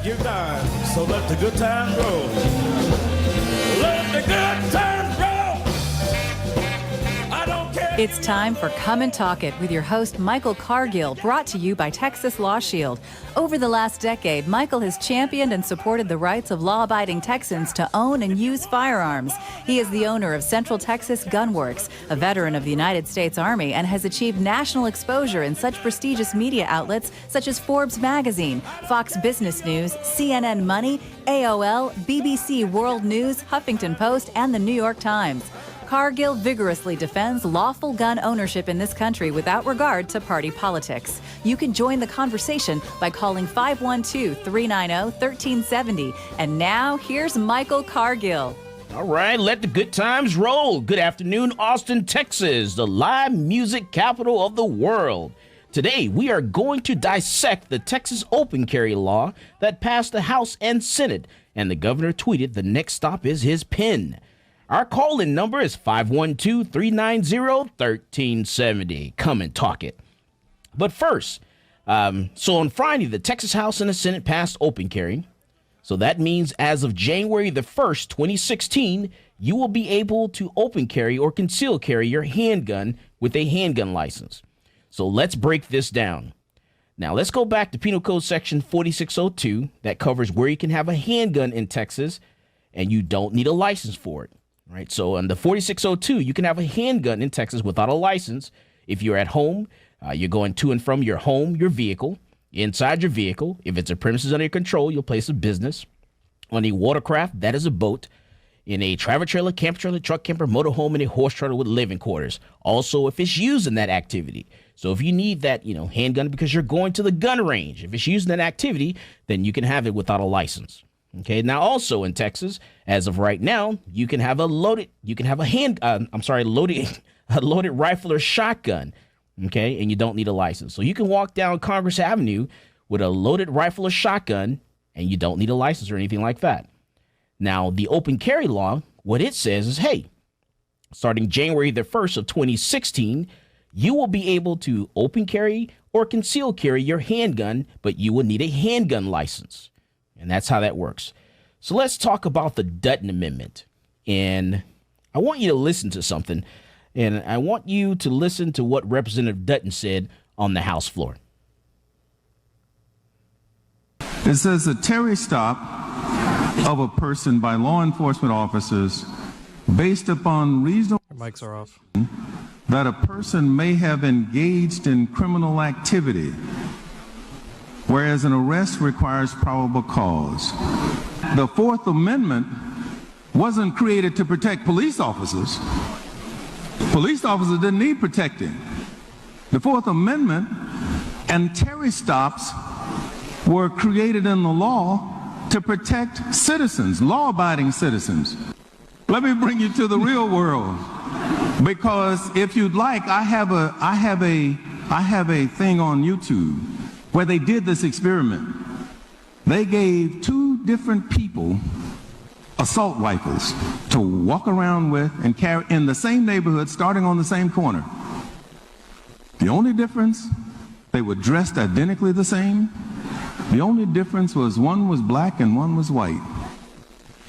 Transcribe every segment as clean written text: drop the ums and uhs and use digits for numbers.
you dime, so let the good times roll. Let the good times roll. I don't care. It's time for Come and Talk It with your host, Michael Cargill, brought to you by Texas Law Shield. Over the last decade, Michael has championed and supported the rights of law-abiding Texans to own and use firearms. He is the owner of Central Texas Gun Works, a veteran of the United States Army, and has achieved national exposure in such prestigious media outlets such as Forbes Magazine, Fox Business News, CNN Money, AOL, BBC World News, Huffington Post, and the New York Times. Cargill vigorously defends lawful gun ownership in this country without regard to party politics. You can join the conversation by calling 512-390-1370. And now, here's Michael Cargill. All right, let the good times roll. Good afternoon, Austin, Texas, the live music capital of the world. Today, we are going to dissect the Texas open carry law that passed the House and Senate, and the governor tweeted the next stop is his pen. Our call-in number is 512-390-1370. Come and talk it. But first, so on Friday, the Texas House and the Senate passed open carry. So that means as of January the 1st, 2016, you will be able to open carry or conceal carry your handgun with a handgun license. So let's break this down. Now, let's go back to Penal Code Section 4602 that covers where you can have a handgun in Texas and you don't need a license for it. Right, so under 4602, you can have a handgun in Texas without a license. If you're at home, you're going to and from your home, your vehicle, inside your vehicle. If it's a premises under your control, your place of business. On a watercraft, that is a boat. In a travel trailer, camper trailer, truck camper, motorhome, and a horse trailer with living quarters. Also, if it's used in that activity. So if you need that, handgun because you're going to the gun range, if it's used in that activity, then you can have it without a license. Okay. Now, also in Texas, as of right now, you can have a loaded rifle or shotgun. Okay. And you don't need a license. So you can walk down Congress Avenue with a loaded rifle or shotgun and you don't need a license or anything like that. Now, the open carry law, what it says is, hey, starting January the 1st of 2016, you will be able to open carry or conceal carry your handgun, but you will need a handgun license. And that's how that works. So let's talk about the Dutton Amendment. And I want you to listen to something. And I want you to listen to what Representative Dutton said on the House floor. It says a Terry stop of a person by law enforcement officers based upon reasonable mics are off. That a person may have engaged in criminal activity, whereas an arrest requires probable cause. The Fourth Amendment wasn't created to protect police officers. Police officers didn't need protecting. The Fourth Amendment and Terry stops were created in the law to protect citizens, law-abiding citizens. Let me bring you to the real world, because if you'd like, I have a thing on YouTube where they did this experiment. They gave two different people assault rifles to walk around with and carry in the same neighborhood, starting on the same corner. The only difference, they were dressed identically the same. The only difference was one was black and one was white.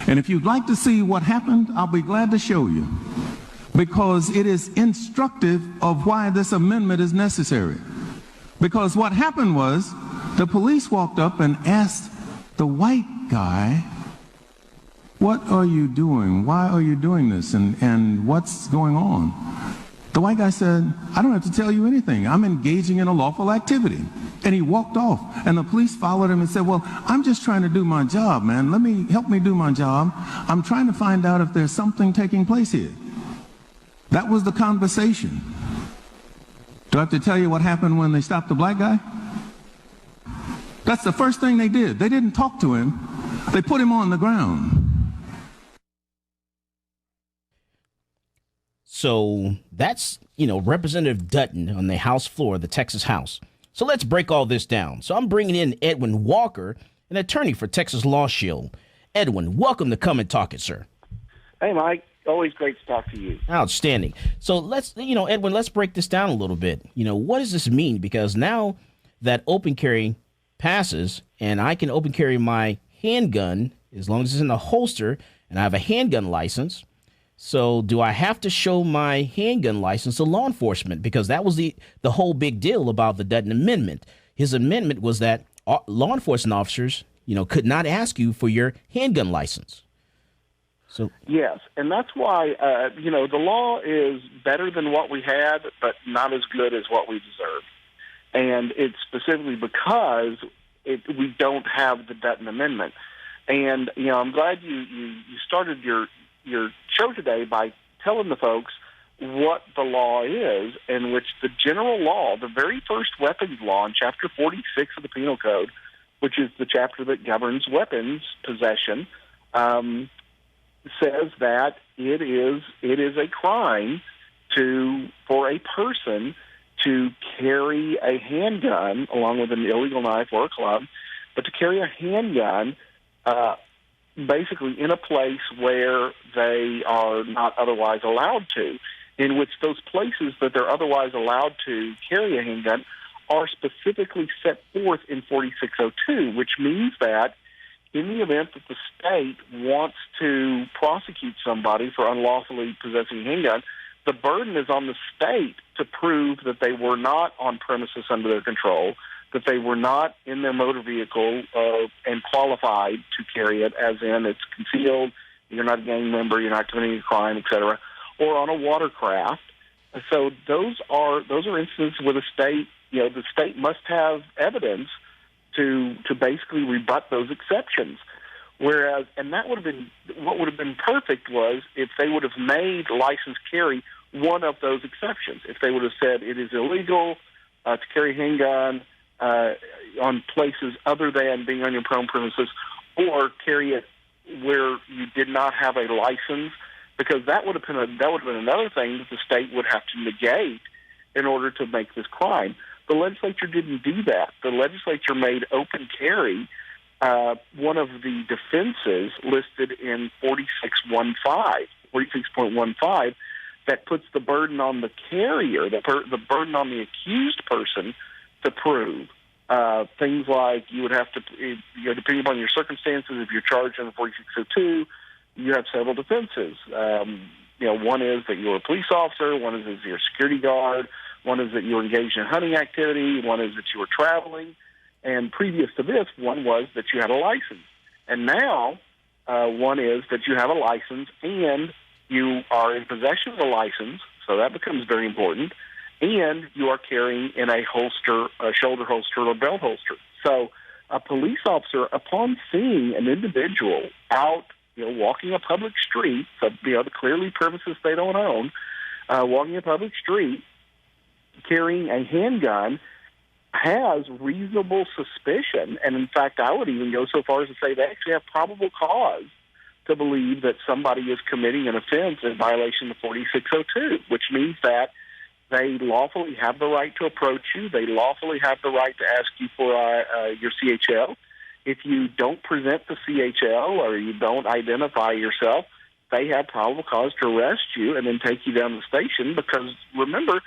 And if you'd like to see what happened, I'll be glad to show you, because it is instructive of why this amendment is necessary. Because what happened was the police walked up and asked the white guy, "What are you doing? Why are you doing this? And what's going on?" The white guy said, "I don't have to tell you anything. I'm engaging in a lawful activity." And he walked off, and the police followed him and said, "Well, I'm just trying to do my job, man. Help me do my job. I'm trying to find out if there's something taking place here." That was the conversation. Do I have to tell you what happened when they stopped the black guy? That's the first thing they did. They didn't talk to him. They put him on the ground. So that's, Representative Dutton on the House floor, the Texas House. So let's break all this down. So I'm bringing in Edwin Walker, an attorney for Texas Law Shield. Edwin, welcome to Come and Talk It, sir. Hey, Mike. Always great to talk to you. Outstanding. So let's, Edwin, let's break this down a little bit. What does this mean? Because now that open carry passes and I can open carry my handgun as long as it's in a holster and I have a handgun license. So do I have to show my handgun license to law enforcement? Because that was the whole big deal about the Dutton Amendment. His amendment was that law enforcement officers, could not ask you for your handgun license. So yes, and that's why the law is better than what we had, but not as good as what we deserve. And it's specifically because we don't have the Dutton Amendment. And I'm glad you started your show today by telling the folks what the law is, in which the general law, the very first weapons law in Chapter 46 of the Penal Code, which is the chapter that governs weapons possession, says that it is a crime for a person to carry a handgun along with an illegal knife or a club, but to carry a handgun basically in a place where they are not otherwise allowed to, in which those places that they're otherwise allowed to carry a handgun are specifically set forth in 4602, which means that in the event that the state wants to prosecute somebody for unlawfully possessing a handgun, the burden is on the state to prove that they were not on premises under their control, that they were not in their motor vehicle and qualified to carry it, as in it's concealed, you're not a gang member, you're not committing a crime, etc., or on a watercraft. So those are instances where the state must have evidence to basically rebut those exceptions. Whereas, and that would have been what would have been perfect was if they would have made license carry one of those exceptions. If they would have said it is illegal to carry a handgun on places other than being on your own premises, or carry it where you did not have a license, because that would have been another thing that the state would have to negate in order to make this crime. The legislature didn't do that. The legislature made open carry one of the defenses listed in 46.15, that puts the burden on the carrier, the burden on the accused person to prove. Things like you would have to, depending upon your circumstances, if you're charged under 4602, you have several defenses. One is that you're a police officer, one is that you're a security guard, one is that you were engaged in hunting activity, one is that you were traveling, and previous to this, one was that you had a license. And now, one is that you have a license and you are in possession of a license, so that becomes very important, and you are carrying in a holster, a shoulder holster or belt holster. So a police officer, upon seeing an individual out, walking a public street, so, clearly premises they don't own, walking a public street, carrying a handgun, has reasonable suspicion, and in fact, I would even go so far as to say they actually have probable cause to believe that somebody is committing an offense in violation of 4602, which means that they lawfully have the right to approach you. They lawfully have the right to ask you for your CHL. If you don't present the CHL or you don't identify yourself, they have probable cause to arrest you and then take you down to the station, because remember,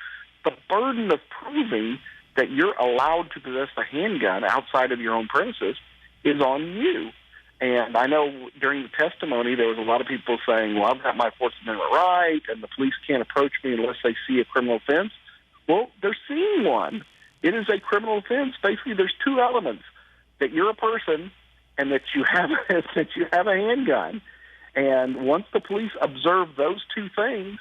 the burden of proving that you're allowed to possess a handgun outside of your own premises is on you. And I know during the testimony there was a lot of people saying, well, I've got my Fourth Amendment right, and the police can't approach me unless they see a criminal offense. Well, they're seeing one. It is a criminal offense. Basically, there's two elements: that you're a person and that you have a handgun. And once the police observe those two things,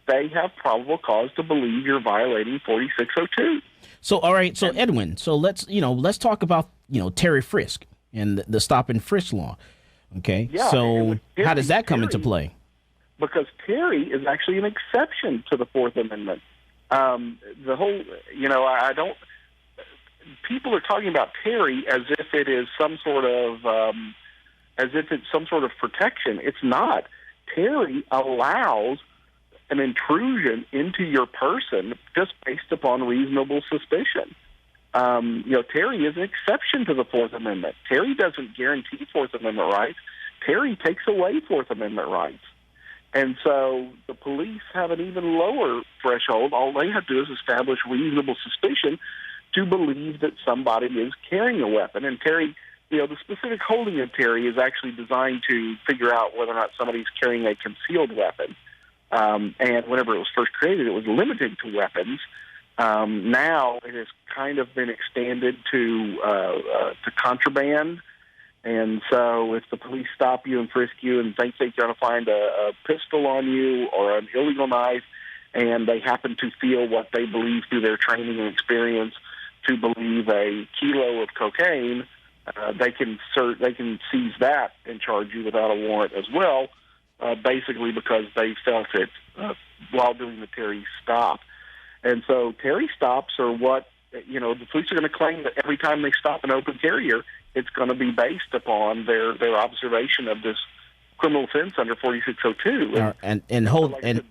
they have probable cause to believe you're violating 4602. So, all right. So, Edwin, let's talk about, Terry Frisk and the stop and frisk law. Okay. Yeah, so how does that come into play? Because Terry is actually an exception to the Fourth Amendment. The whole, people are talking about Terry as if it is some sort of, protection. It's not. Terry allows an intrusion into your person just based upon reasonable suspicion. Terry is an exception to the Fourth Amendment. Terry doesn't guarantee Fourth Amendment rights. Terry takes away Fourth Amendment rights. And so the police have an even lower threshold. All they have to do is establish reasonable suspicion to believe that somebody is carrying a weapon. And Terry, the specific holding of Terry is actually designed to figure out whether or not somebody's carrying a concealed weapon. And whenever it was first created, it was limited to weapons. Now it has kind of been expanded to contraband. And so if the police stop you and frisk you and think they're going to find a pistol on you or an illegal knife, and they happen to feel what they believe through their training and experience to believe a kilo of cocaine, they can seize that and charge you without a warrant as well, basically because they felt it while doing the Terry stop. And so Terry stops are what, the police are going to claim that every time they stop an open carrier, it's going to be based upon their observation of this criminal offense under 4602.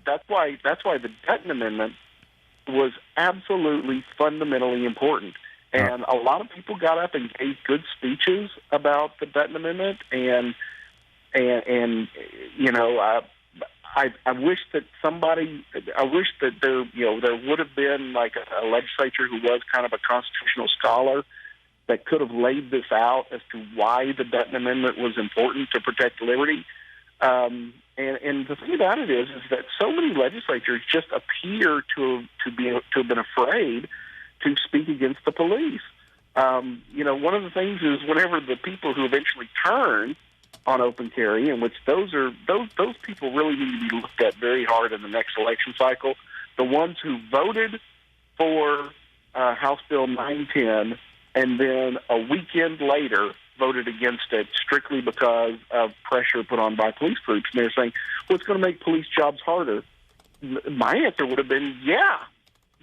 That's why the Dutton Amendment was absolutely fundamentally important. And a lot of people got up and gave good speeches about the Dutton Amendment, and I wish that there would have been like a legislature who was kind of a constitutional scholar that could have laid this out as to why the Dutton Amendment was important to protect liberty. And the thing about it is that so many legislatures just appear to have been afraid to speak against the police. One of the things is whenever the people who eventually turn on open carry, in which those people really need to be looked at very hard in the next election cycle. The ones who voted for House Bill 910 and then a weekend later voted against it strictly because of pressure put on by police groups. And they're saying, well, it's going to make police jobs harder. My answer would have been, yeah,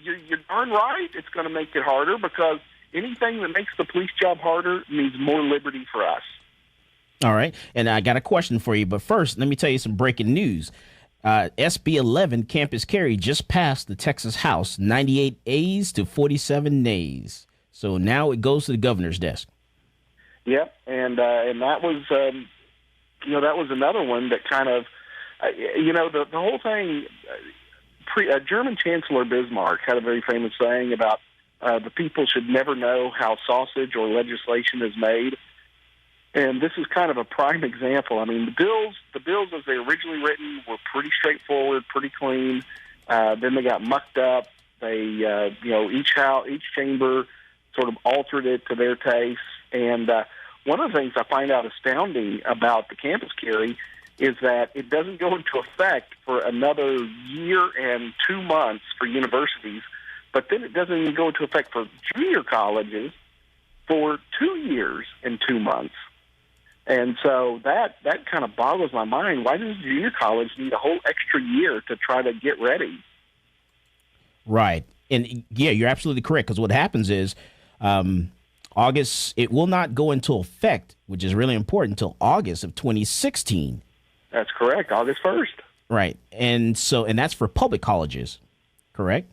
you're darn right it's going to make it harder, because anything that makes the police job harder means more liberty for us. All right. And I got a question for you. But first, let me tell you some breaking news. SB 11 campus carry just passed the Texas House, 98 ayes to 47 nays. So now it goes to the governor's desk. Yep. And that was, that was another one that kind of, the whole thing, German Chancellor Bismarck had a very famous saying about the people should never know how sausage or legislation is made. And this is kind of a prime example. I mean, the bills as they originally written were pretty straightforward, pretty clean. Then they got mucked up. They, each chamber sort of altered it to their taste. And one of the things I find out astounding about the campus carry is that it doesn't go into effect for another year and 2 months for universities, but then it doesn't even go into effect for junior colleges for 2 years and 2 months. And so that kind of boggles my mind. Why does junior college need a whole extra year to try to get ready? Right. And, yeah, you're absolutely correct, because what happens is August, it will not go into effect, which is really important, until August of 2016. That's correct, August 1st. Right. And that's for public colleges, correct?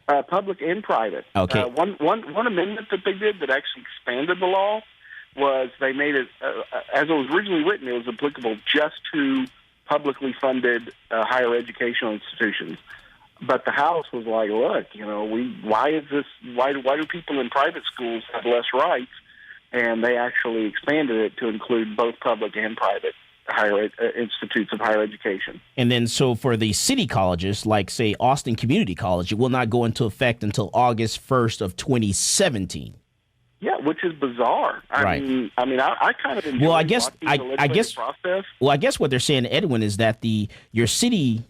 Public and private. Okay. One amendment that they did that actually expanded the law was they made it, as it was originally written, it was applicable just to publicly funded higher educational institutions. But the House was like, look, why do people in private schools have less rights? And they actually expanded it to include both public and private higher institutes of higher education. And then so for the city colleges, like, say, Austin Community College, it will not go into effect until August 1st of 2017. Yeah, which is bizarre. I mean, I kind of enjoy the process. Well, I guess what they're saying, Edwin, is that your city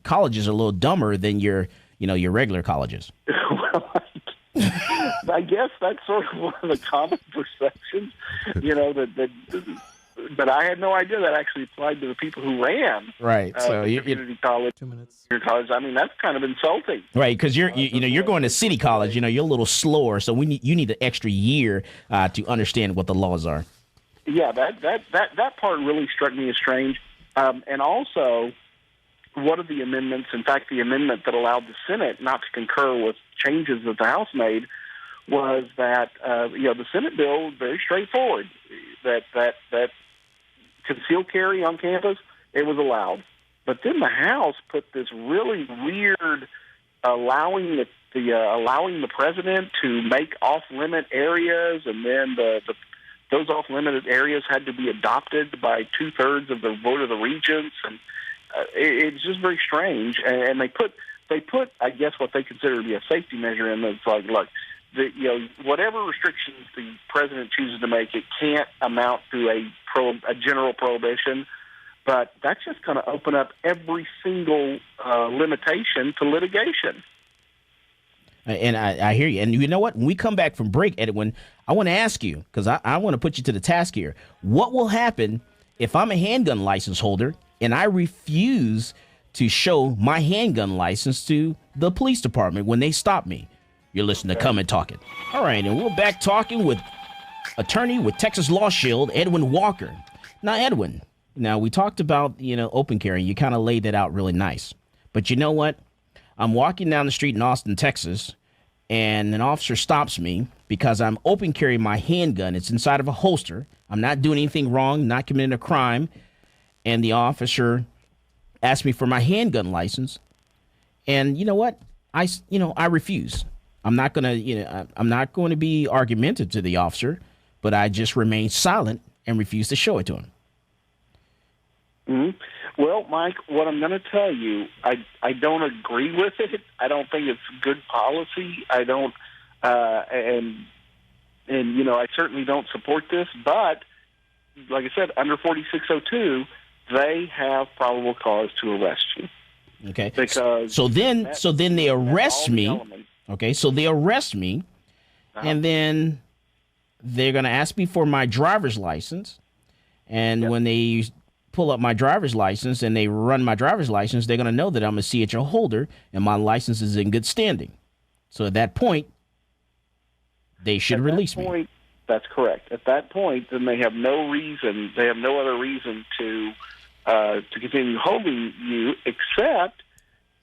colleges are a little dumber than your regular colleges. Well, I guess that's sort of one of the common perceptions, but I had no idea that actually applied to the people who ran. Right. So community college. 2 minutes. Your college. I mean, that's kind of insulting. Right, because you're going to city college. You're a little slower, so you need an extra year to understand what the laws are. Yeah, that part really struck me as strange. And also, one of the amendments, in fact, the amendment that allowed the Senate not to concur with changes that the House made, was that the Senate bill was very straightforward. That concealed carry on campus, it was allowed. But then the House put this really weird allowing the president to make off-limit areas, and then those off-limit areas had to be adopted by 2/3 of the vote of the regents, and it's just very strange. And they put, I guess, what they consider to be a safety measure in. It's like, look, whatever restrictions the president chooses to make, it can't amount to a general prohibition. But that's just going to open up every single limitation to litigation. And I hear you. And you know what? When we come back from break, Edwin, I want to ask you, because I want to put you to the task here. What will happen if I'm a handgun license holder and I refuse to show my handgun license to the police department when they stop me? You're listening to Come and Talk It. All right, and we're back talking with attorney with Texas Law Shield, Edwin Walker. Now, Edwin, we talked about, open carry. You kind of laid it out really nice. But you know what? I'm walking down the street in Austin, Texas, and an officer stops me because I'm open carrying my handgun. It's inside of a holster. I'm not doing anything wrong, not committing a crime. And the officer asked me for my handgun license. And you know what? I refuse. I'm not going to be argumentative to the officer, but I just remain silent and refuse to show it to him. Mm-hmm. Well, Mike, what I'm going to tell you, I don't agree with it. I don't think it's good policy. I don't, and I certainly don't support this. But like I said, under 4602, they have probable cause to arrest you. Okay. Because so then they arrest me. Okay. So they arrest me, and then they're going to ask me for my driver's license, and when they pull up my driver's license and they run my driver's license, they're going to know that I'm a CHO holder and my license is in good standing. So at that point, they should release me. That's correct. At that point, then they have no other reason to continue holding you, except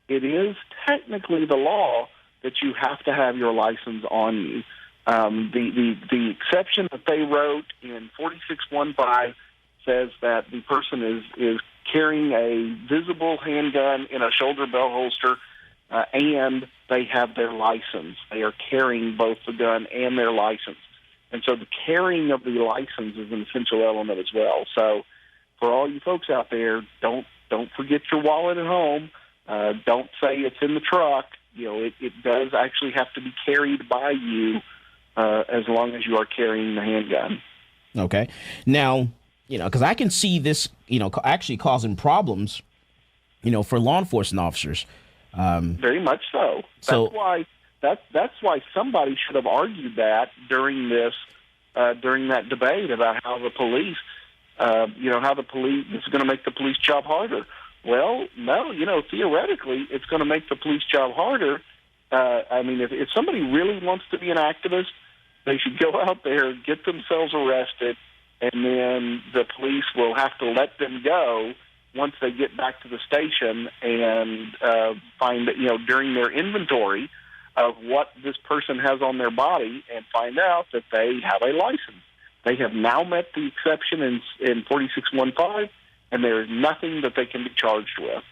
it is technically the law that you have to have your license on you. The exception that they wrote in 4615 says that the person is carrying a visible handgun in a shoulder belt holster, and they have their license. They are carrying both the gun and their license. And so the carrying of the license is an essential element as well. So for all you folks out there, don't forget your wallet at home. Don't say it's in the truck. It does actually have to be carried by you as long as you are carrying the handgun. Okay. Now, because I can see this, actually causing problems, for law enforcement officers. Very much so. That's why somebody should have argued that during that debate about how the police, this is going to make the police job harder. Well, no, theoretically, it's going to make the police job harder. If somebody really wants to be an activist, they should go out there, get themselves arrested, and then the police will have to let them go once they get back to the station and find that, during their inventory of what this person has on their body, and find out that they have a license. They have now met the exception in 4615, and there is nothing that they can be charged with.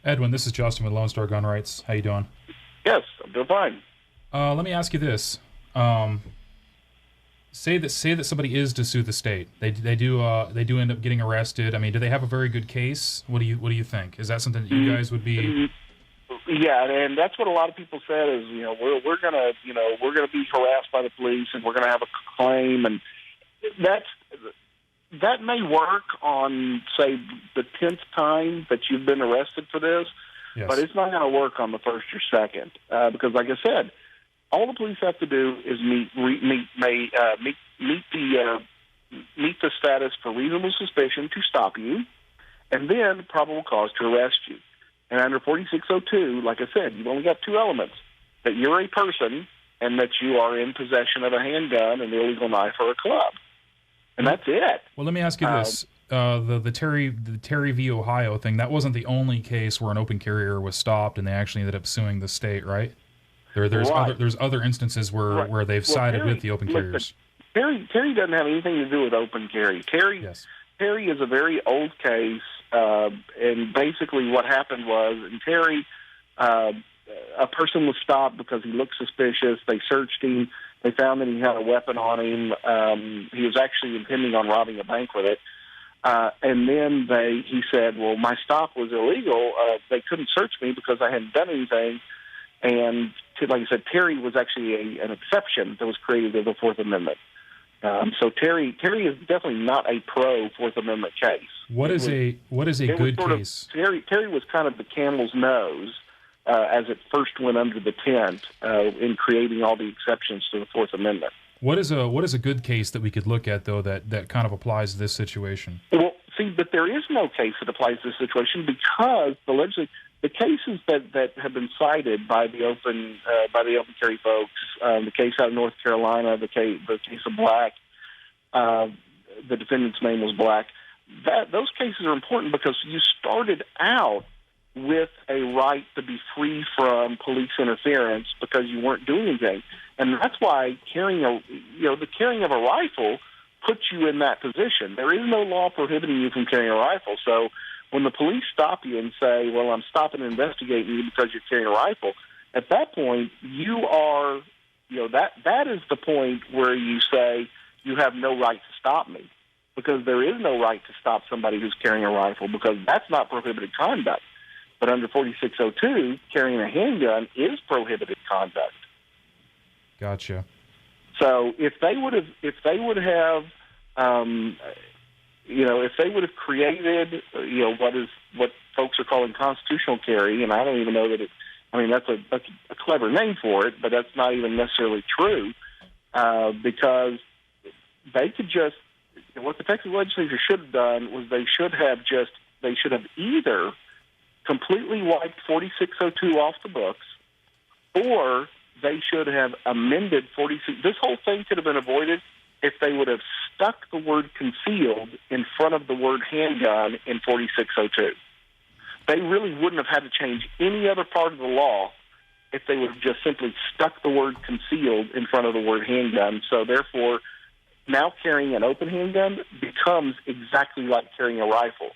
Edwin, this is Justin with Lone Star Gun Rights. How you doing? Yes, I'm doing fine. Let me ask you this. Say that somebody is to sue the state. They do end up getting arrested. Do they have a very good case? What do you think? Is that something that you guys would be? Yeah, and that's what a lot of people said is, we're gonna be harassed by the police and we're gonna have a claim, and that may work on, say, the 10th time that you've been arrested for this, yes. But it's not going to work on the first or second because, like I said, all the police have to do is meet the status for reasonable suspicion to stop you, and then probable cause to arrest you. And under 4602, like I said, you've only got two elements: that you're a person and that you are in possession of a handgun, an illegal knife, or a club. And that's it. Well, let me ask you this: the Terry v. Ohio thing, that wasn't the only case where an open carrier was stopped and they actually ended up suing the state, right? There's other instances where they've sided with the open carriers. Terry doesn't have anything to do with open carry. Terry is a very old case, and basically what happened was, and Terry, a person was stopped because he looked suspicious. They searched him. They found that he had a weapon on him. He was actually intending on robbing a bank with it. And then he said, well, my stop was illegal. They couldn't search me because I hadn't done anything. And like I said, Terry was actually an exception that was created to the Fourth Amendment. So Terry is definitely not a pro Fourth Amendment case. What is a good case? Terry was kind of the camel's nose as it first went under the tent in creating all the exceptions to the Fourth Amendment. What is a good case that we could look at, though, that kind of applies to this situation? Well, see, but there is no case that applies to this situation because the cases that have been cited by the open carry folks, the case out of North Carolina, the case of Black, the defendant's name was Black. Those cases are important because you started out with a right to be free from police interference because you weren't doing anything, and that's why the carrying of a rifle puts you in that position. There is no law prohibiting you from carrying a rifle, so when the police stop you and say, well, I'm stopping and investigating you because you're carrying a rifle, at that point, you are, that is the point where you say you have no right to stop me because there is no right to stop somebody who's carrying a rifle because that's not prohibited conduct. But under 4602, carrying a handgun is prohibited conduct. Gotcha. So if they would have created, what folks are calling constitutional carry, and I don't even know that that's a clever name for it, but that's not even necessarily true, because they could just, what the Texas legislature should have done was they should have either completely wiped 4602 off the books, or they should have amended 46. This whole thing could have been avoided if they would have stuck the word concealed in front of the word handgun in 4602. They really wouldn't have had to change any other part of the law if they would have just simply stuck the word concealed in front of the word handgun. So therefore, now carrying an open handgun becomes exactly like carrying a rifle.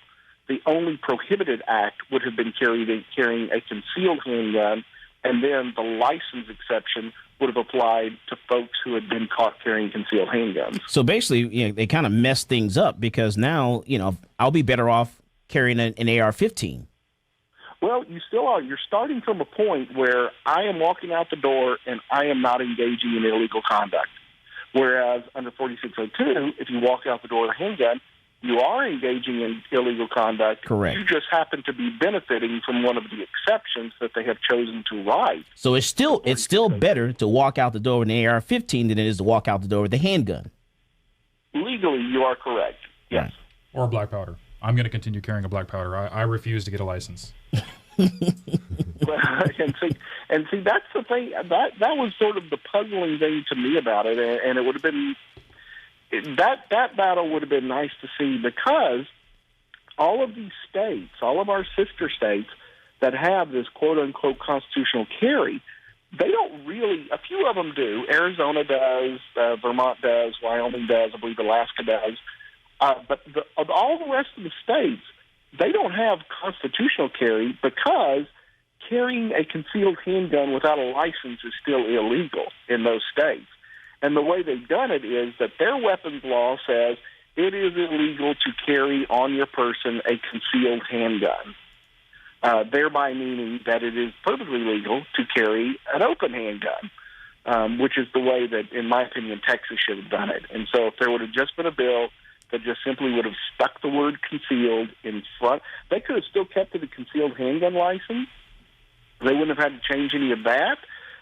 The only prohibited act would have been carrying a concealed handgun, and then the license exception would have applied to folks who had been caught carrying concealed handguns. So basically, they kind of messed things up because now, I'll be better off carrying an AR-15. Well, you still are. You're starting from a point where I am walking out the door and I am not engaging in illegal conduct. Whereas under 4602, if you walk out the door with a handgun, you are engaging in illegal conduct. Correct. You just happen to be benefiting from one of the exceptions that they have chosen to write. So it's still better to walk out the door with an AR-15 than it is to walk out the door with a handgun. Legally, you are correct. Yes. Right. Or black powder. I'm going to continue carrying a black powder. I refuse to get a license. and see, that's the thing. That was sort of the puzzling thing to me about it, and it would have been. That battle would have been nice to see because all of these states, all of our sister states that have this quote-unquote constitutional carry, they don't really, a few of them do. Arizona does, Vermont does, Wyoming does, I believe Alaska does. But of all the rest of the states, they don't have constitutional carry because carrying a concealed handgun without a license is still illegal in those states. And the way they've done it is that their weapons law says it is illegal to carry on your person a concealed handgun, thereby meaning that it is perfectly legal to carry an open handgun, which is the way that, in my opinion, Texas should have done it. And so if there would have just been a bill that just simply would have stuck the word concealed in front, they could have still kept it a concealed handgun license. They wouldn't have had to change any of that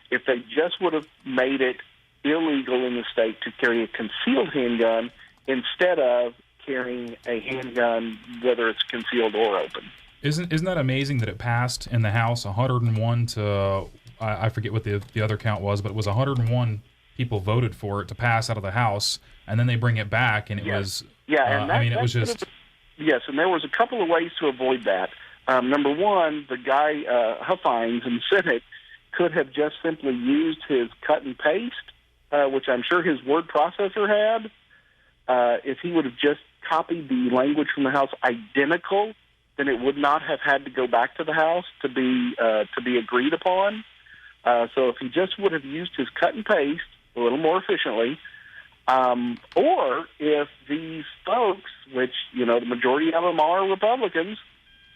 if they just would have made it illegal in the state to carry a concealed handgun instead of carrying a handgun, whether it's concealed or open. Isn't that amazing that it passed in the House 101 to, I forget what the other count was, but it was 101 people voted for it to pass out of the House, and then they bring it back, and it was... Yeah, and it was just... Yes, and there was a couple of ways to avoid that. Number one, the guy, Huffines in the Senate, could have just simply used his cut and paste, which I'm sure his word processor had. If he would have just copied the language from the House identical then it would not have had to go back to the House to be agreed upon. So if he just would have used his cut and paste a little more efficiently, or if these folks, which, you know, the majority of them are Republicans,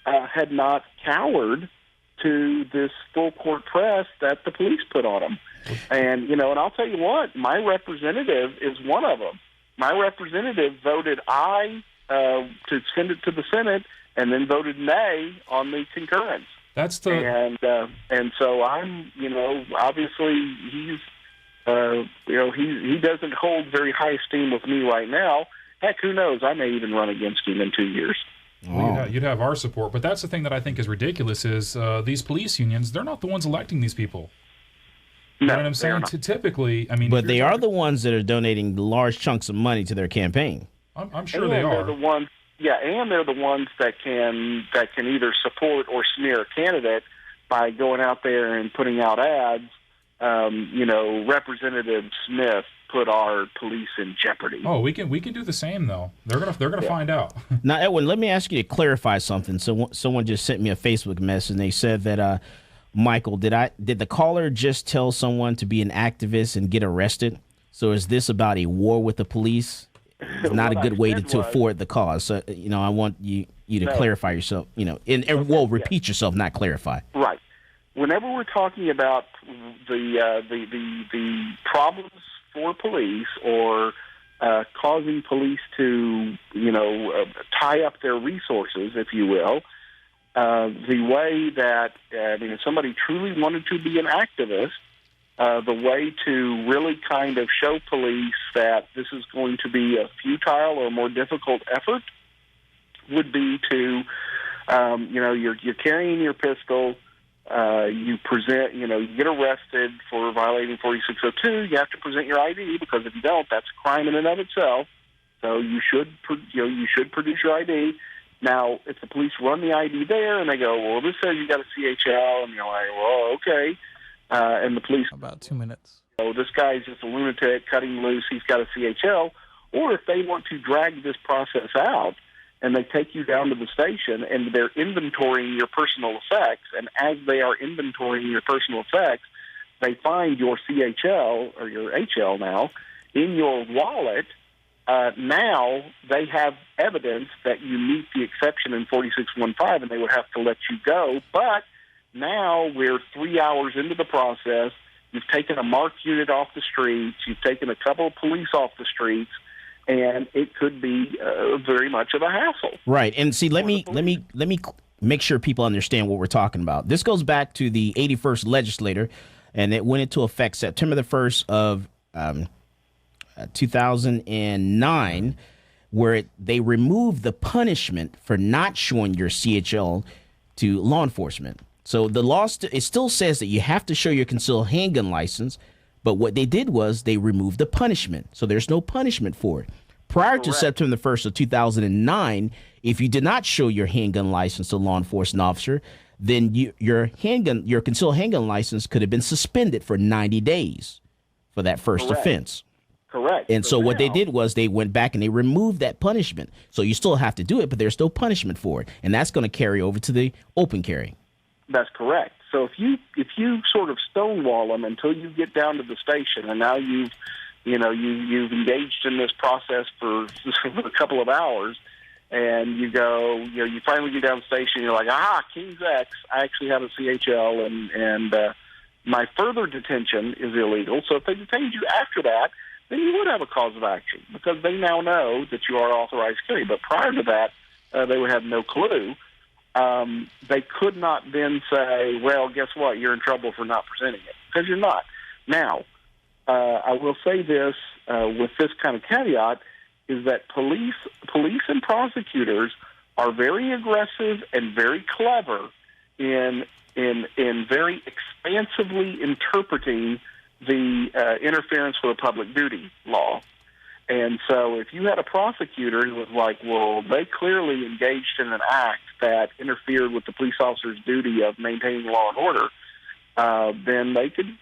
had not cowered to this full court press that the police put on them. And, you know, and I'll tell you what, my representative is one of them. My representative voted aye to send it to the Senate, and then voted nay on the concurrence. That's the and so I'm, you know, obviously he's, you know, he doesn't hold very high esteem with me right now. Heck, who knows? I may even run against him in 2 years. Well, you'd have our support, but that's the thing that I think is ridiculous is these police unions, they're not the ones electing these people. You know what I'm saying? Typically, I mean... But they are the ones that are donating large chunks of money to their campaign. I'm sure they are. They're the ones, yeah, and they're the ones that can either support or smear a candidate by going out there and putting out ads. You know, Representative Smith put our police in jeopardy. Oh, we can do the same though. They're gonna find out. Now, Edwin, let me ask you to clarify something. So someone just sent me a Facebook message and they said that Michael, did the caller just tell someone to be an activist and get arrested? So is this about a war with the police? It's not a good way to afford the cause. So, you know, I want you to clarify yourself, you know, and repeat yourself, not clarify. Right. Whenever we're talking about the problems for police or causing police to, you know, tie up their resources, if you will, the way that, I mean, if somebody truly wanted to be an activist, the way to really kind of show police that this is going to be a futile or more difficult effort would be to, you know, you're carrying your pistol, you present, you know, you get arrested for violating 4602, you have to present your ID, because if you don't, that's a crime in and of itself. So you should produce your ID. Now, if the police run the ID there and they go, well, this says you got a CHL, and you're like, well, okay. And the police... About 2 minutes. Oh, this guy's just a lunatic, cutting loose, he's got a CHL. Or if they want to drag this process out and they take you down to the station and they're inventorying your personal effects, and as they are inventorying your personal effects, they find your CHL, or your HL now, in your wallet, now they have evidence that you meet the exception in 4615, and they would have to let you go. But now we're 3 hours into the process. You've taken a marked unit off the streets. You've taken a couple of police off the streets, and it could be very much of a hassle. Right. And see, let me make sure people understand what we're talking about. This goes back to the 81st legislature, and it went into effect September the 1st of 2009, where they removed the punishment for not showing your CHL to law enforcement. So the law, it still says that you have to show your concealed handgun license, but what they did was they removed the punishment. So there's no punishment for it. Prior to September the 1st of 2009, if you did not show your handgun license to a law enforcement officer, then your concealed handgun license could have been suspended for 90 days for that first offense. Correct. And so what they did was they went back and they removed that punishment. So you still have to do it, but there's no punishment for it. And that's going to carry over to the open carry. That's correct. So if you sort of stonewall them until you get down to the station, and now you've engaged in this process for a couple of hours, and you go, you finally get down to the station, you're like, King's X, I actually have a CHL, and my further detention is illegal. So if they detained you after that, then you would have a cause of action, because they now know that you are authorized carry. But prior to that, they would have no clue. They could not then say, well, guess what, you're in trouble for not presenting it, because you're not. Now, I will say this with this kind of caveat, is that police and prosecutors are very aggressive and very clever in very expansively interpreting the interference with a public duty law. And so if you had a prosecutor who was like, well, they clearly engaged in an act that interfered with the police officer's duty of maintaining law and order, then they could,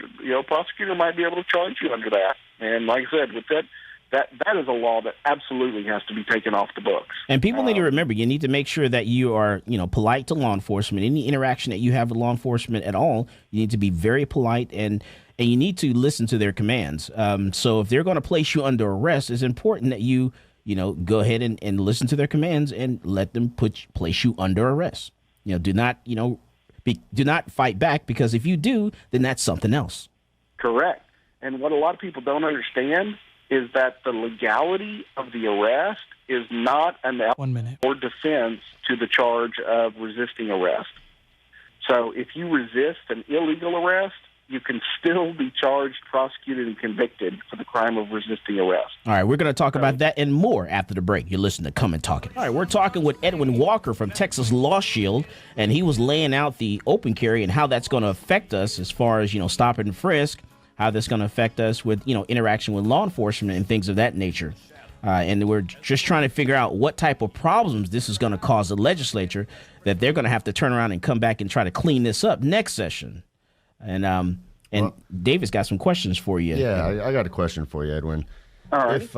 prosecutor might be able to charge you under that. And like I said, with that is a law that absolutely has to be taken off the books. And people need to remember, you need to make sure that you are, polite to law enforcement. Any interaction that you have with law enforcement at all, you need to be very polite, and you need to listen to their commands. So if they're going to place you under arrest, it's important that you, go ahead and listen to their commands and let them place you under arrest. Do not, do not fight back, because if you do, then that's something else. Correct. And what a lot of people don't understand is that the legality of the arrest is not an element or defense to the charge of resisting arrest. So if you resist an illegal arrest, you can still be charged, prosecuted, and convicted for the crime of resisting arrest. All right, we're going to talk about that and more after the break. You're listening to Come and Talk It. All right, we're talking with Edwin Walker from Texas Law Shield, and he was laying out the open carry and how that's going to affect us as far as, stop and frisk, how that's going to affect us with, interaction with law enforcement and things of that nature. And we're just trying to figure out what type of problems this is going to cause the legislature, that they're going to have to turn around and come back and try to clean this up next session. And David's got some questions for you. Yeah, I got a question for you, Edwin. All right. If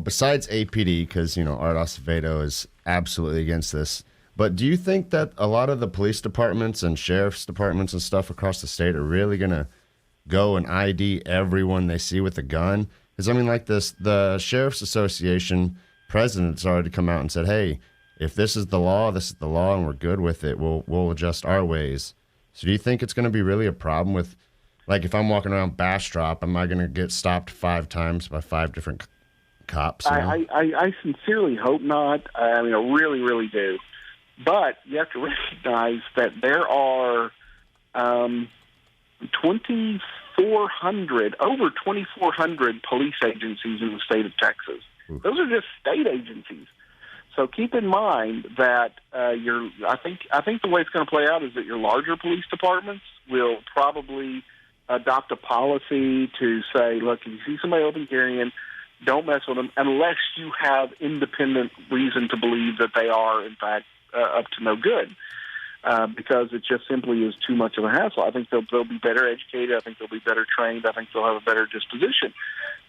besides APD, because Art Acevedo is absolutely against this, but do you think that a lot of the police departments and sheriff's departments and stuff across the state are really going to go and ID everyone they see with a gun? Because, the Sheriff's Association president's already come out and said, hey, if this is the law, and we're good with it, we'll adjust our ways. So do you think it's going to be really a problem with, if I'm walking around Bastrop, am I going to get stopped 5 times by 5 different cops? I sincerely hope not. I really, really do. But you have to recognize that there are 2,400 police agencies in the state of Texas. Ooh. Those are just state agencies. So keep in mind that I think the way it's going to play out is that your larger police departments will probably adopt a policy to say, look, if you see somebody open carrying, don't mess with them unless you have independent reason to believe that they are, in fact, up to no good, because it just simply is too much of a hassle. I think they'll be better educated. I think they'll be better trained. I think they'll have a better disposition.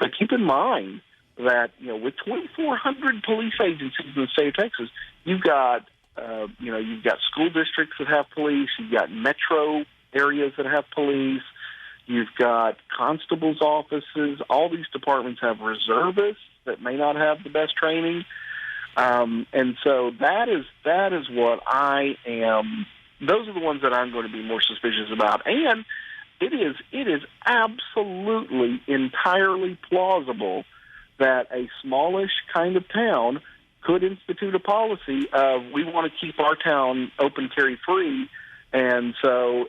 But keep in mind that with 2,400 police agencies in the state of Texas, you've got school districts that have police. You've got metro areas that have police. You've got constables' offices. All these departments have reservists that may not have the best training. And so that is what I am. Those are the ones that I'm going to be more suspicious about. And it is absolutely entirely plausible that a smallish kind of town could institute a policy of, we want to keep our town open carry free. And so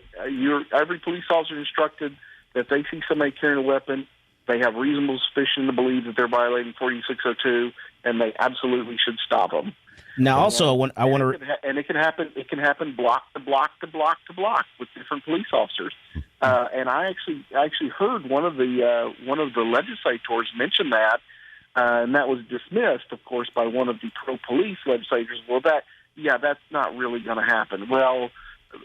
every police officer instructed that they see somebody carrying a weapon, they have reasonable suspicion to believe that they're violating 4602, and they absolutely should stop them. Now, also, I want to, and it can happen. It can happen block to block to block to block with different police officers. And I actually heard one of the legislators mention that, and that was dismissed, of course, by one of the pro-police legislators. Well, that's not really going to happen. Well,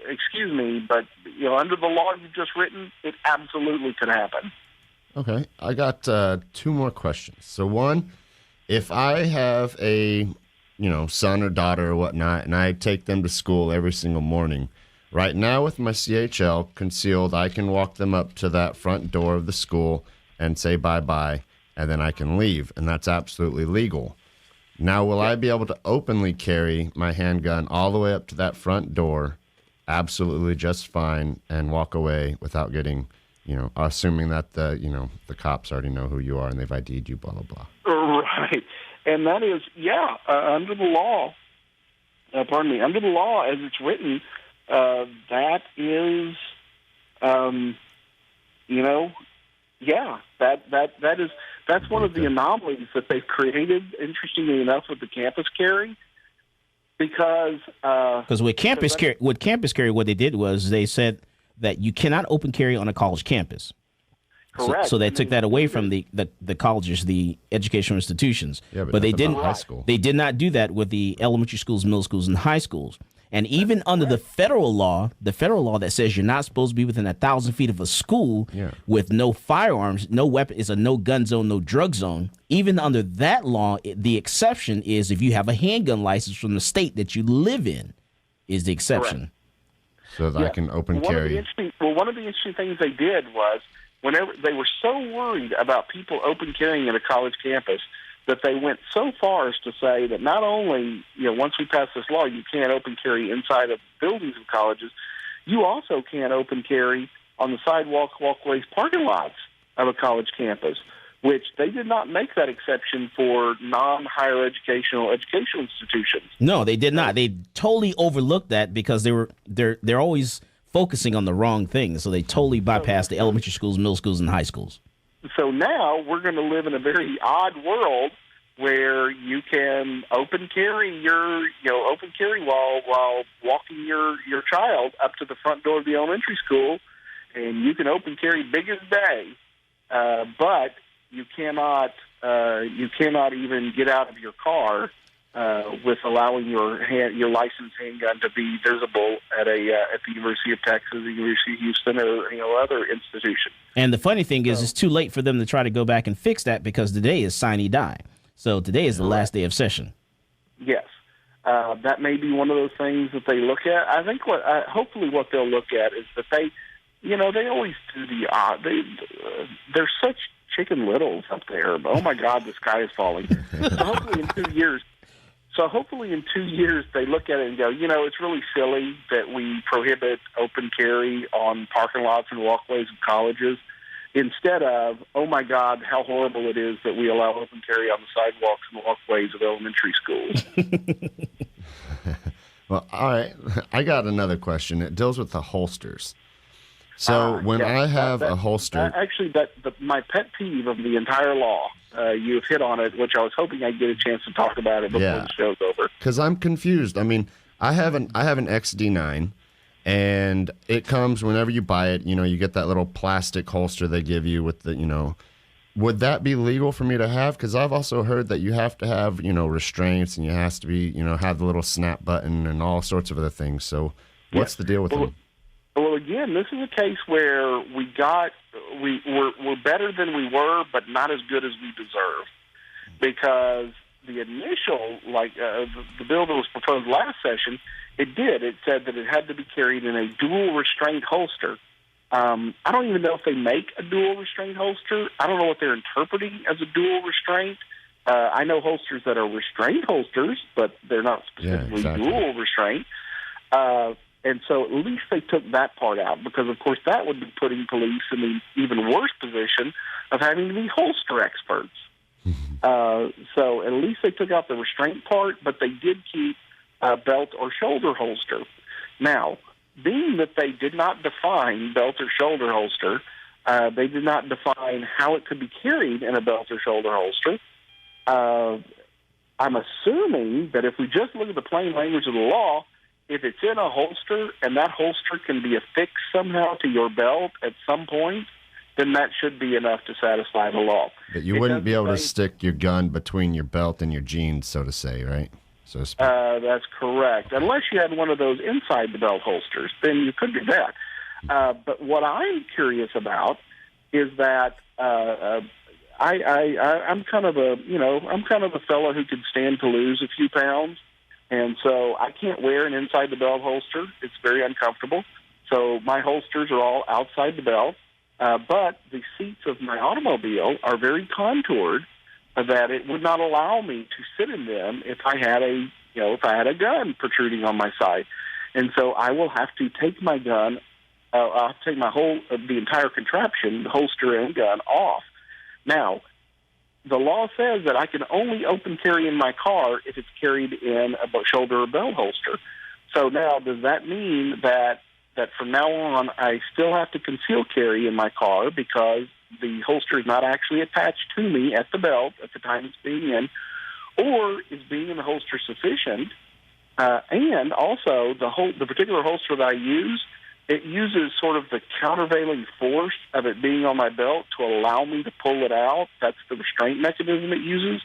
excuse me, but under the law you've just written, it absolutely could happen. Okay, I got 2 more questions. So one, if I have a son or daughter or whatnot, and I take them to school every single morning, right now with my CHL concealed, I can walk them up to that front door of the school and say bye-bye, and then I can leave, and that's absolutely legal. Now, will I be able to openly carry my handgun all the way up to that front door, absolutely just fine, and walk away without getting, assuming that the cops already know who you are and they've ID'd you, blah, blah, blah. Right. And that is, under the law, under the law as it's written, that is, that's one of the anomalies that they've created, interestingly enough, with the campus carry. Because with campus carry, what they did was they said that you cannot open carry on a college campus. Correct. So they took that away from the colleges, the educational institutions. Yeah, but they didn't. High school. They did not do that with the elementary schools, middle schools, and high schools. And even under the federal law that says you're not supposed to be within 1,000 feet of a school with no firearms, no weapon, is a no gun zone, no drug zone. Even under that law, the exception is if you have a handgun license from the state that you live in, is the exception. Correct. So that I can open carry. One of the interesting things they did was whenever they were so worried about people open carrying at a college campus that they went so far as to say that not only, once we pass this law, you can't open carry inside of buildings of colleges, you also can't open carry on the sidewalks, walkways, parking lots of a college campus, which they did not make that exception for non-higher educational institutions. No, they did not. They totally overlooked that because they're always focusing on the wrong thing. So they totally bypassed the elementary schools, middle schools, and high schools. So now we're going to live in a very odd world where you can open carry while walking your child up to the front door of the elementary school, and you can open carry big as day, but you cannot even get out of your car with allowing your licensed handgun to be visible at the University of Texas, the University of Houston, or other institution. And the funny thing is, it's too late for them to try to go back and fix that because today is sine die. So today is the last day of session. Yes, that may be one of those things that they look at. I think hopefully what they'll look at is that they always do the odd. They're such chicken littles up there. Oh my God, the sky is falling. So hopefully in 2 years they look at it and go, it's really silly that we prohibit open carry on parking lots and walkways of colleges, instead of, oh my God, how horrible it is that we allow open carry on the sidewalks and walkways of elementary schools. Well, all right. I got another question. It deals with the holsters. So when I have a holster... my pet peeve of the entire law, you've hit on it, which I was hoping I'd get a chance to talk about it before the show's over. Because I'm confused. I mean, I have an XD9, and it comes whenever you buy it. You get that little plastic holster they give you with the, Would that be legal for me to have? Because I've also heard that you have to have, restraints, and you have to be, have the little snap button and all sorts of other things. So what's the deal with them? Well, again, this is a case where we're better than we were, but not as good as we deserve, because the initial, the bill that was proposed last session, it said that it had to be carried in a dual restraint holster. I don't even know if they make a dual restraint holster. I don't know what they're interpreting as a dual restraint. I know holsters that are restraint holsters, but they're not specifically dual restraint. And so at least they took that part out, because, of course, that would be putting police in the even worse position of having to be holster experts. So at least they took out the restraint part, but they did keep belt or shoulder holster. Now, being that they did not define belt or shoulder holster, they did not define how it could be carried in a belt or shoulder holster. I'm assuming that if we just look at the plain language of the law, if it's in a holster and that holster can be affixed somehow to your belt at some point, then that should be enough to satisfy the law. But you wouldn't be able to stick your gun between your belt and your jeans, so to say, right? So to speak. That's correct. Unless you had one of those inside the belt holsters, then you could do that. But what I'm curious about is that I'm kind of a fellow who could stand to lose a few pounds. And so I can't wear an inside the belt holster. It's very uncomfortable. So my holsters are all outside the belt. But the seats of my automobile are very contoured that it would not allow me to sit in them if I had a gun protruding on my side. And so I will have to take my gun, I'll take the entire contraption, the holster and gun, off. Now, the law says that I can only open carry in my car if it's carried in a shoulder or belt holster. So now, does that mean that from now on I still have to conceal carry in my car because the holster is not actually attached to me at the belt at the time it's being in, or is being in the holster sufficient? And also, the particular holster that I use it uses sort of the countervailing force of it being on my belt to allow me to pull it out. That's the restraint mechanism it uses.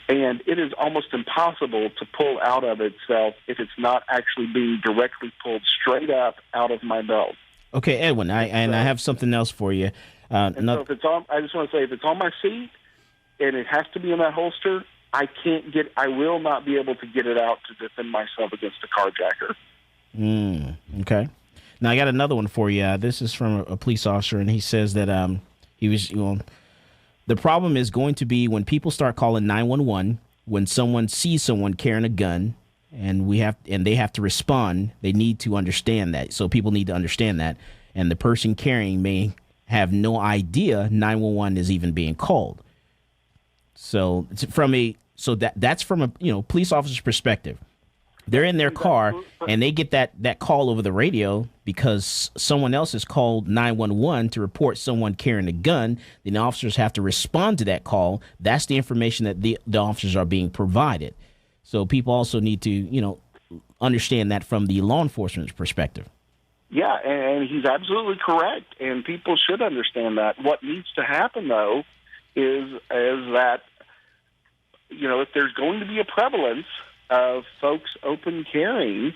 And it is almost impossible to pull out of itself if it's not actually being directly pulled straight up out of my belt. Okay, Edwin, I have something else for you. So if it's on, I just want to say, if it's on my seat and it has to be in that holster, I will not be able to get it out to defend myself against a carjacker. Okay. Now, I got another one for you. This is from a police officer, and he says that the problem is going to be when people start calling 911, when someone sees someone carrying a gun, and they have to respond. They need to understand that. So people need to understand that, and the person carrying may have no idea 911 is even being called. So that's from a police officer's perspective. They're in their car and they get that call over the radio because someone else has called 911 to report someone carrying a gun. Then the officers have to respond to that call. That's the information that the officers are being provided. So people also need to, understand that from the law enforcement's perspective. Yeah, and he's absolutely correct, and people should understand that. What needs to happen, though, is that, if there's going to be a prevalence of folks open carrying,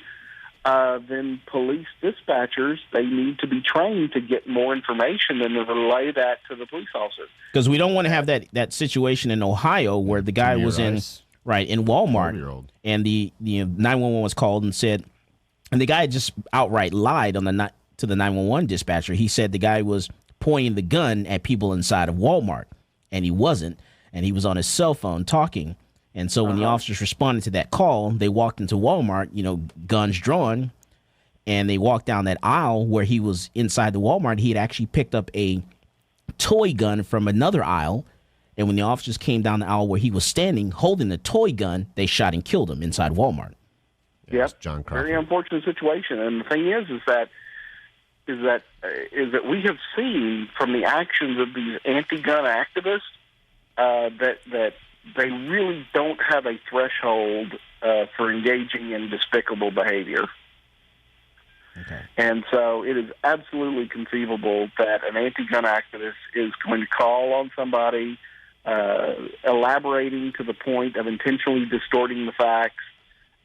then police dispatchers, they need to be trained to get more information and to relay that to the police officers. Because we don't want to have that situation in Ohio where the guy was in Walmart, and the 911 was called and said, and the guy just outright lied to the 911 dispatcher. He said the guy was pointing the gun at people inside of Walmart, and he wasn't, and he was on his cell phone talking. And so when the officers responded to that call, they walked into Walmart, guns drawn, and they walked down that aisle where he was inside the Walmart. He had actually picked up a toy gun from another aisle, and when the officers came down the aisle where he was standing holding the toy gun, they shot and killed him inside Walmart. Yep, John Crawford. Very unfortunate situation. And the thing is that we have seen from the actions of these anti-gun activists that they really don't have a threshold for engaging in despicable behavior. Okay. And so it is absolutely conceivable that an anti-gun activist is going to call on somebody, elaborating to the point of intentionally distorting the facts.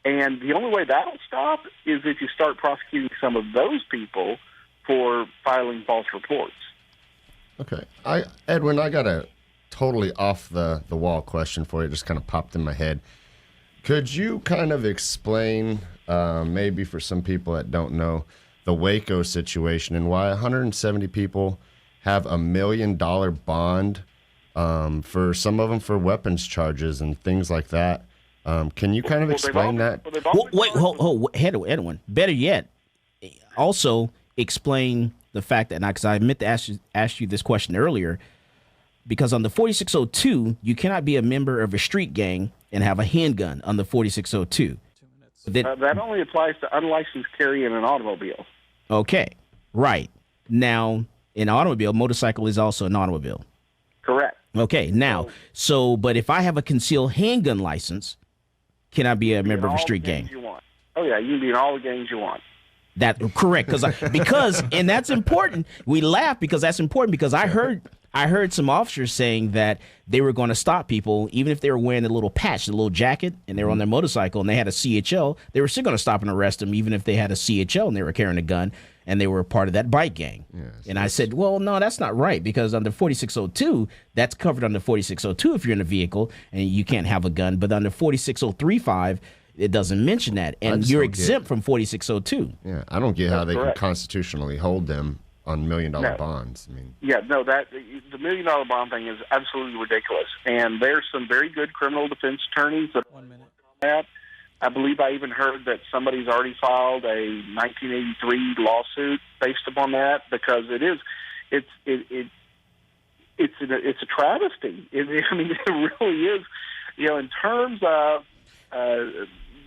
And the only way that'll stop is if you start prosecuting some of those people for filing false reports. Okay. Edwin, I got a totally off the wall question for you. It just kind of popped in my head. Could you kind of explain, maybe for some people that don't know, the Waco situation and why 170 people have $1 million bond, for some of them for weapons charges and things like that? Can you kind of explain that? Edwin, better yet, also explain the fact that, because I meant to ask you this question earlier, because on the 4602, you cannot be a member of a street gang and have a handgun on the 4602. That only applies to unlicensed carry in an automobile. Okay, right. Now, an automobile, motorcycle is also an automobile. Correct. Okay, now, but if I have a concealed handgun license, can I be a member of a street gang? You want. Oh, yeah, you can be in all the gangs you want. That correct, because and that's important. We laugh because that's important, because I heard some officers saying that they were going to stop people even if they were wearing a little patch, a little jacket, and they were on their motorcycle and they had a CHL. They were still going to stop and arrest them even if they had a CHL and they were carrying a gun and they were a part of that bike gang. Yes, and I said, well, no, that's not right, because under 4602, that's covered under 4602 if you're in a vehicle and you can't have a gun, but under 46035, it doesn't mention that, and you're exempt from 4602. Yeah, I don't get how they can constitutionally hold them on $1 million bonds. I mean, the $1 million bond thing is absolutely ridiculous, and there's some very good criminal defense attorneys that. 1 minute. That I believe I even heard that somebody's already filed a 1983 lawsuit based upon that, because it's a travesty. It really is. In terms of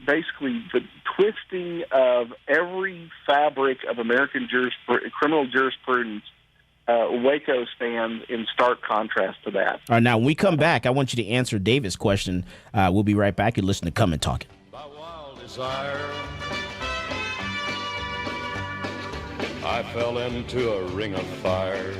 basically the twisting of every fabric of American criminal jurisprudence, Waco stands in stark contrast to that. All right, now when we come back, I want you to answer David's question. We'll be right back. You listen to Come and Talk It. By wild desire, I fell into a ring of fire.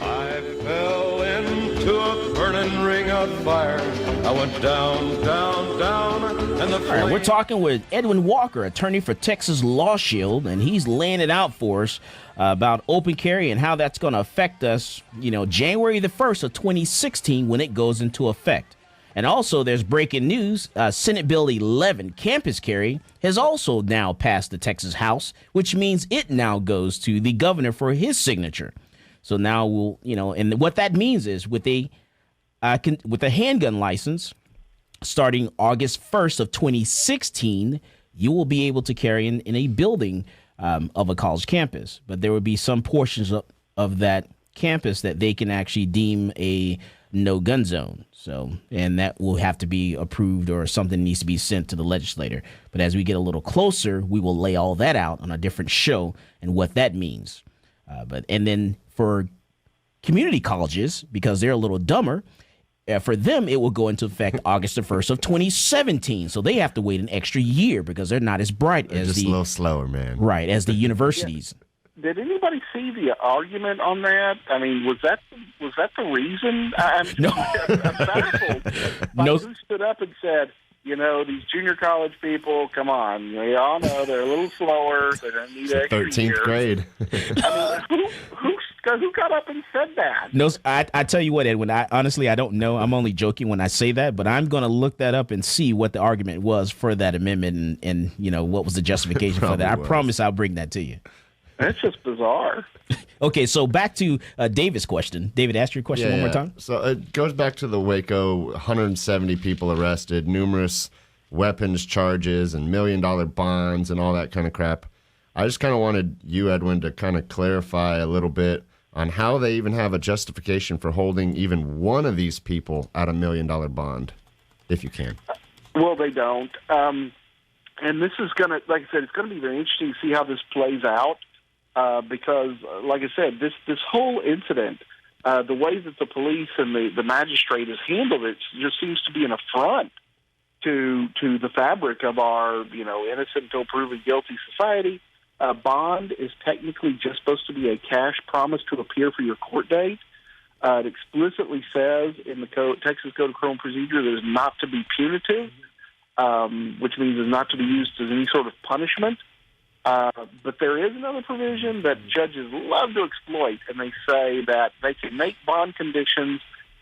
I fell into a burning ring of fire. I went down, down, down, and the All right, we're talking with Edwin Walker, attorney for Texas Law Shield, and he's laying it out for us about open carry and how that's going to affect us, January the 1st of 2016 when it goes into effect. And also, there's breaking news. Senate Bill 11, campus carry, has also now passed the Texas House, which means it now goes to the governor for his signature. So now we'll, and what that means is with a handgun license, starting August 1st of 2016, you will be able to carry in a building of a college campus. But there will be some portions of that campus that they can actually deem a no-gun zone. So, and that will have to be approved or something needs to be sent to the legislator. But as we get a little closer, we will lay all that out on a different show and what that means. And then for community colleges, because they're a little dumber, for them, it will go into effect August the 1st of 2017. So they have to wait an extra year because they're not as bright as just a little slower, man. Right, as the universities. Yeah. Did anybody see the argument on that? I mean, was that the reason? No. I'm baffled. No. Who stood up and said, these junior college people, come on, we all know they're a little slower. They don't need extra 13th years. grade. I mean, who got up and said that? No, I tell you what, Edwin, I don't know. I'm only joking when I say that, but I'm going to look that up and see what the argument was for that amendment and what was the justification for that. I promise I'll bring that to you. That's just bizarre. Okay, so back to David's question. David, ask your question one more time. So it goes back to the Waco, 170 people arrested, numerous weapons charges and $1 million bonds and all that kind of crap. I just kind of wanted you, Edwin, to kind of clarify a little bit on how they even have a justification for holding even one of these people at $1 million bond, if you can. Well, they don't. And this is going to, like I said, it's going to be very interesting to see how this plays out. Because, like I said, this whole incident, the way that the police and the magistrate has handled it just seems to be an affront to the fabric of our, innocent until proven guilty society. Bond is technically just supposed to be a cash promise to appear for your court date. It explicitly says in the Texas Code of Criminal Procedure that it is not to be punitive, which means it's not to be used as any sort of punishment. But there is another provision that judges love to exploit, and they say that they can make bond conditions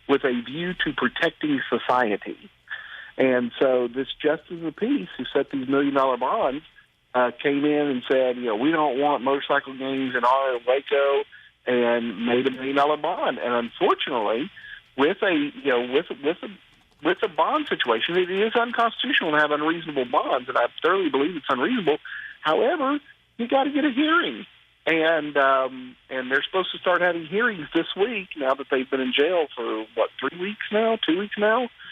with a view to protecting society. And so this justice of the peace who set these $1 million bonds came in and said, we don't want motorcycle gangs in our Waco, and made $1 million bond. And unfortunately, with a bond situation, it is unconstitutional to have unreasonable bonds, and I thoroughly believe it's unreasonable. However, you got to get a hearing, and they're supposed to start having hearings this week. Now that they've been in jail for 2 weeks now.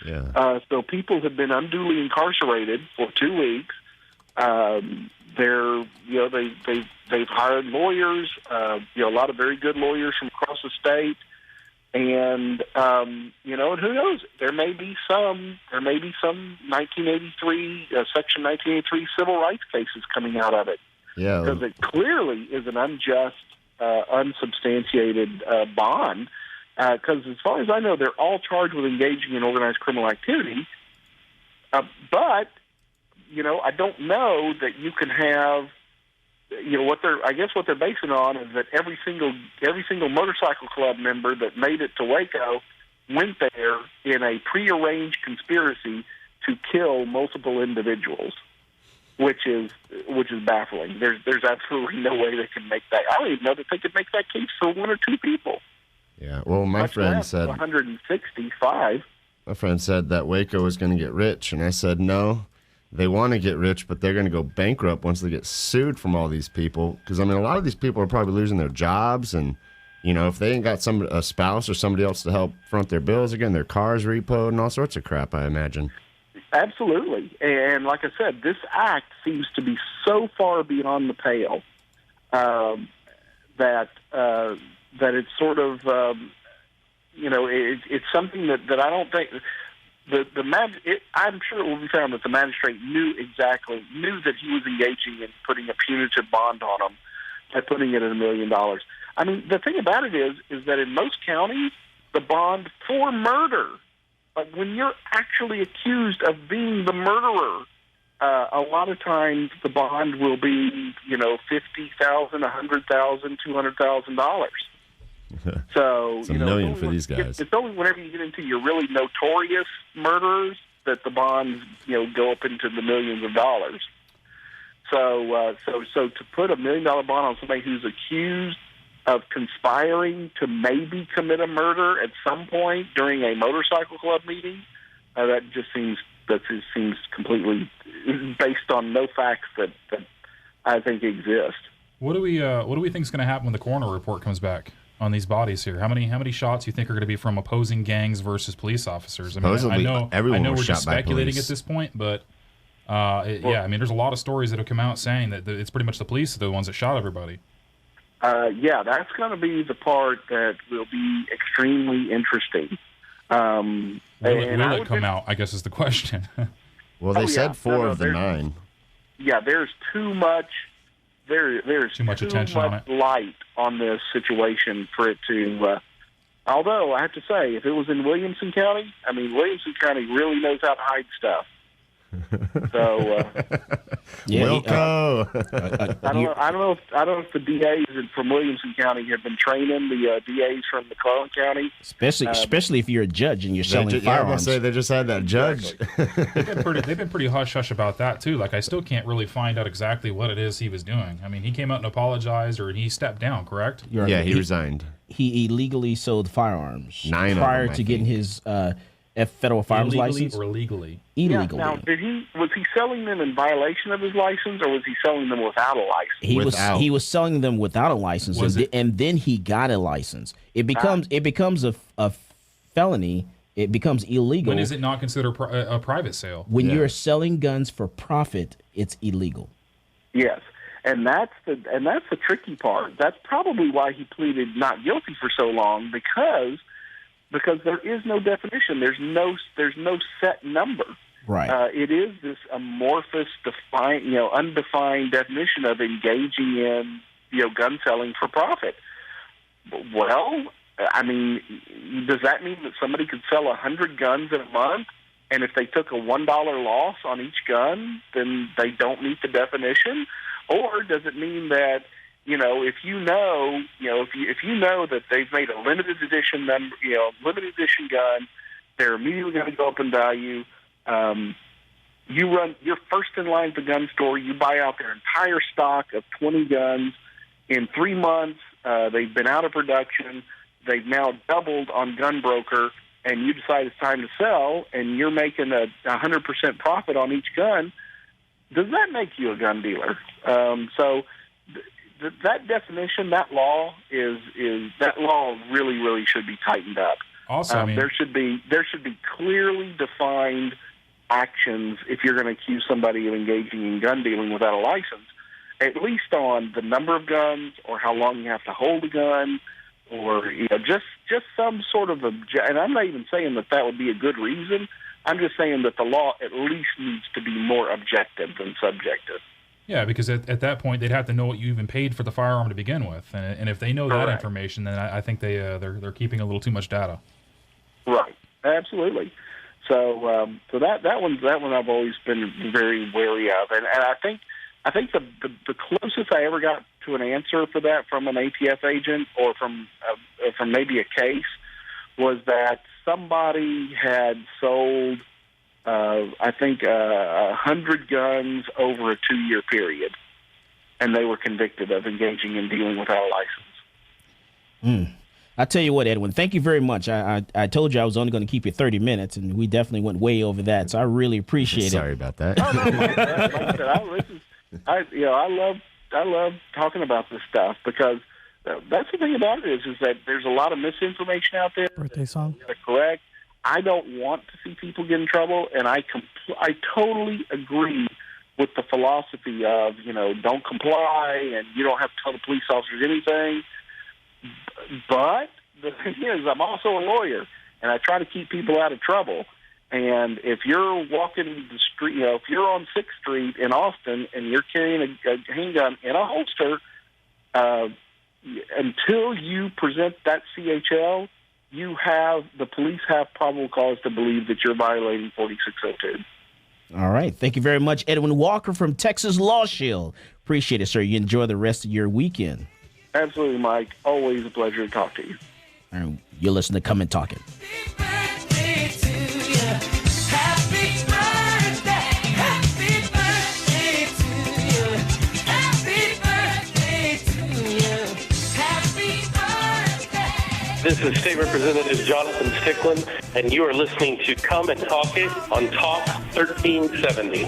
Yeah. So people have been unduly incarcerated for 2 weeks. They've hired lawyers, a lot of very good lawyers from across the state. And, and who knows? There may be some 1983, Section 1983 civil rights cases coming out of it. Yeah. Because it clearly is an unjust, unsubstantiated bond. Because as far as I know, they're all charged with engaging in organized criminal activity. But, I don't know that you can have, what they're basing on is that every single motorcycle club member that made it to Waco went there in a prearranged conspiracy to kill multiple individuals, which is baffling. There's absolutely no way they can make that. I don't even know that they could make that case for one or two people. Yeah. Well, my friend said 165. My friend said that Waco was going to get rich, and I said no. They want to get rich, but they're going to go bankrupt once they get sued from all these people. Because, a lot of these people are probably losing their jobs. And, if they ain't got a spouse or somebody else to help front their bills again, their cars repoed and all sorts of crap, I imagine. Absolutely. And like I said, this act seems to be so far beyond the pale that it's sort of, it's something that I don't think... I'm sure it will be found that the magistrate knew that he was engaging in putting a punitive bond on him by putting it at $1 million. I mean, the thing about it is that in most counties, the bond for murder, like when you're actually accused of being the murderer, a lot of times the bond will be, $50,000, $100,000, $200,000. So it's $1 million for these guys. It's only whenever you get into your really notorious murderers that the bonds, go up into the millions of dollars. So to put $1 million bond on somebody who's accused of conspiring to maybe commit a murder at some point during a motorcycle club meeting, that seems completely based on no facts that I think exist. What do we think is going to happen when the coroner report comes back on these bodies here? How many shots you think are going to be from opposing gangs versus police officers? I mean, Supposedly, I know we're was just shot by speculating police. at this point, but there's a lot of stories that have come out saying that it's pretty much the police that are the ones that shot everybody. That's going to be the part that will be extremely interesting. Will it come out, I guess, is the question. Well, they said 4 of the 9. Yeah, there's too much. There's too much attention on it. Light on this situation for it to. Although I have to say, if it was in Williamson County, Williamson County really knows how to hide stuff. So Wilco. I don't know if the DAs from Williamson County have been training the DAs from McClellan County, especially if you're a judge and you're selling firearms. Yeah, I'm gonna say they just had that judge. They've been pretty hush hush about that too. Like, I still can't really find out exactly what it is he was doing. I mean, he came out and apologized, or he stepped down, correct? Yeah, he resigned. He illegally sold firearms 9 prior of them, to getting his federal firearms license. Or legally? Illegally. Yeah, now, was he selling them in violation of his license, or was he selling them without a license? He was selling them without a license, and then he got a license. It becomes a felony. It becomes illegal. When is it not considered a private sale? When you're selling guns for profit, it's illegal. Yes, and that's the tricky part. That's probably why he pleaded not guilty for so long, because there is no definition. There's no set number. Right. It is this amorphous, undefined definition of engaging in, gun selling for profit. Well, does that mean that somebody could sell 100 guns in a month, and if they took a $1 loss on each gun, then they don't meet the definition? Or does it mean that, if you know that they've made a limited edition gun, they're immediately going to go up in value. You're first in line at the gun store. You buy out their entire stock of 20 guns. In 3 months, they've been out of production. They've now doubled on Gunbroker, and you decide it's time to sell, and you're making a 100% profit on each gun. Does that make you a gun dealer? That definition, that law really, really should be tightened up. Also, there should be clearly defined actions if you're going to accuse somebody of engaging in gun dealing without a license, at least on the number of guns, or how long you have to hold a gun, or just some sort of and I'm not even saying that would be a good reason. I'm just saying that the law at least needs to be more objective than subjective. Yeah, because at that point they'd have to know what you even paid for the firearm to begin with, and if they know that information, then I think they're keeping a little too much data. Right, absolutely. So that one I've always been very wary of, and I think the closest I ever got to an answer for that from an ATF agent or from maybe a case was that somebody had sold 100 guns over a 2-year period, and they were convicted of engaging in dealing without a license. I tell you what, Edwin, thank you very much. I told you I was only going to keep you 30 minutes, and we definitely went way over that, so I really appreciate it. Sorry about that. I love talking about this stuff, because that's the thing about it is that there's a lot of misinformation out there. Birthday song. That's correct. I don't want to see people get in trouble, and I totally agree with the philosophy of, don't comply and you don't have to tell the police officers anything. But the thing is, I'm also a lawyer, and I try to keep people out of trouble. And if you're walking the street, if you're on 6th Street in Austin and you're carrying a handgun in a holster, until you present that CHL, the police have probable cause to believe that you're violating 4602. All right. Thank you very much, Edwin Walker from Texas Law Shield. Appreciate it, sir. You enjoy the rest of your weekend. Absolutely, Mike. Always a pleasure to talk to you. All right. You'll listen to Come and Talk It. This is State Representative Jonathan Stickland, and you are listening to Come and Talk It on Talk 1370.